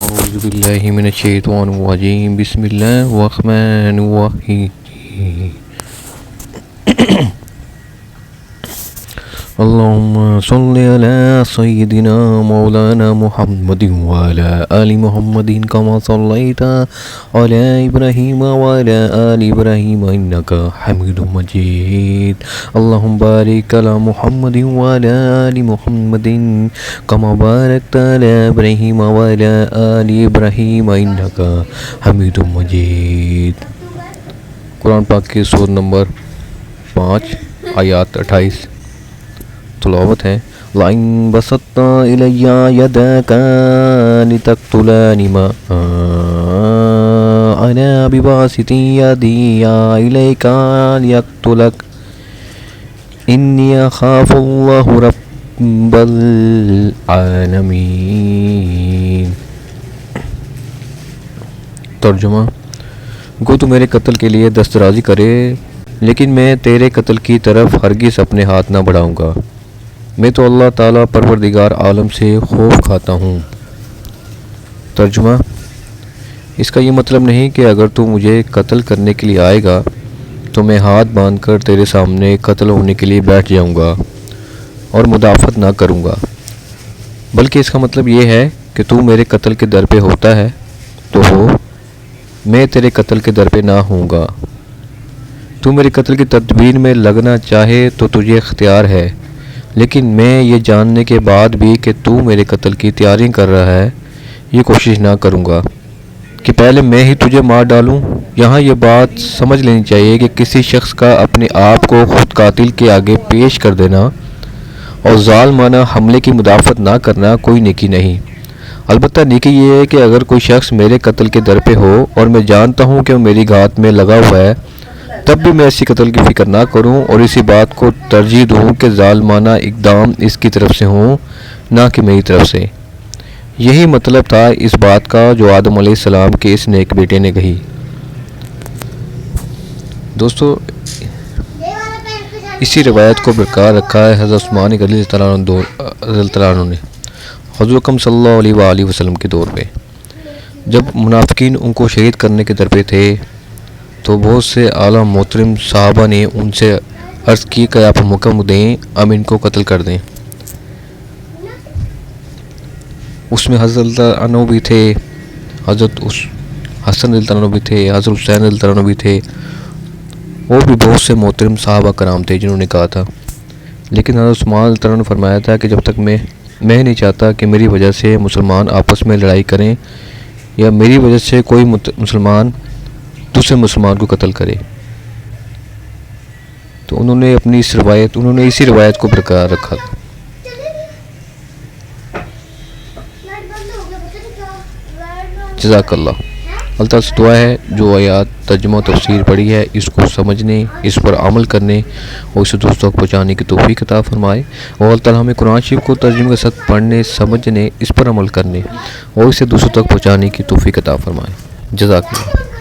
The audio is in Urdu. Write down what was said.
أعوذ بالله من الشيطان الرجيم بسم الله الرحمن الرحيم اللهم صل على سيدنا مولانا محمد وعلى آل محمد كما صليت على إبراهيم وعلى آل إبراهيم إنك حميد مجيد اللهم بارك على محمد وعلى آل محمد كما باركت على إبراهيم وعلى آل إبراهيم إنك حميد مجيد۔ قرآن پاک کی سورہ نمبر 5 آیات 28 تلاوت ہے۔ لَئِن بَسَطتَ إِلَيَّ يَدَكَ لِتَقْتُلَنِي مَا أَنَا بِبَاسِطٍ يَدِي إِلَيْكَ لِأَقْتُلَكَ إِنِّي أَخَافُ اللَّهَ رَبَّ الْعَالَمِينَ۔ ترجمہ: گو تو میرے قتل کے لیے دسترازی کرے لیکن میں تیرے قتل کی طرف ہرگز اپنے ہاتھ نہ بڑھاؤں گا، میں تو اللہ تعالیٰ پروردگار عالم سے خوف کھاتا ہوں۔ ترجمہ: اس کا یہ مطلب نہیں کہ اگر تو مجھے قتل کرنے کے لیے آئے گا تو میں ہاتھ باندھ کر تیرے سامنے قتل ہونے کے لیے بیٹھ جاؤں گا اور مدافعت نہ کروں گا، بلکہ اس کا مطلب یہ ہے کہ تو میرے قتل کے در پہ ہوتا ہے تو ہو، میں تیرے قتل کے در پہ نہ ہوں گا۔ تو میرے قتل کی تدبیر میں لگنا چاہے تو تجھے اختیار ہے، لیکن میں یہ جاننے کے بعد بھی کہ تو میرے قتل کی تیاری کر رہا ہے یہ کوشش نہ کروں گا کہ پہلے میں ہی تجھے مار ڈالوں۔ یہاں یہ بات سمجھ لینی چاہیے کہ کسی شخص کا اپنے آپ کو خود قاتل کے آگے پیش کر دینا اور ظالمانہ حملے کی مدافعت نہ کرنا کوئی نیکی نہیں۔ البتہ نیکی یہ ہے کہ اگر کوئی شخص میرے قتل کے در پہ ہو اور میں جانتا ہوں کہ وہ میری گھات میں لگا ہوا ہے تب بھی میں اسی قتل کی فکر نہ کروں اور اسی بات کو ترجیح دوں کہ ظالمانہ اقدام اس کی طرف سے ہوں نہ کہ میری طرف سے۔ یہی مطلب تھا اس بات کا جو آدم علیہ السلام کے اس نیک بیٹے نے کہی۔ دوستو، اسی روایت کو برقرار رکھا ہے حضرت عثمان غنی رضی اللہ عنہ نے حضور اکرم صلی اللہ علیہ وآلہ وسلم کے دور پہ، جب منافقین ان کو شہید کرنے کے در پہ تھے تو بہت سے اعلیٰ محترم صحابہ نے ان سے عرض کی کہ آپ حکم دیں ہم ان کو قتل کر دیں۔ اس میں حضرت رضی اللہ عنہ بھی تھے، حضرت حسن رضی اللہ عنہ بھی تھے، حضرت حسین رضی اللہ عنہ بھی تھے، اور بھی بہت سے محترم صحابہ کرام تھے جنہوں نے کہا تھا، لیکن حضرت عثمان رضی اللہ عنہ نے فرمایا تھا کہ جب تک میں نہیں چاہتا کہ میری وجہ سے مسلمان آپس میں لڑائی کریں یا میری وجہ سے کوئی مسلمان دوسرے مسلمان کو قتل کرے، تو انہوں نے اسی روایت کو برقرار رکھا۔ جزاک اللہ۔ اللہ تعالیٰ سے دعا ہے جو آیات ترجمہ و تفسیر پڑھی ہے اس کو سمجھنے، اس پر عمل کرنے اور اسے دوستوں تک پہنچانے کی توفیق عطا فرمائے، اور اللہ تعالیٰ ہمیں قرآن شریف کو ترجمے کے ساتھ پڑھنے، سمجھنے، اس پر عمل کرنے اور اسے دوستوں تک پہنچانے کی توفیق عطا فرمائے۔ جزاک اللہ۔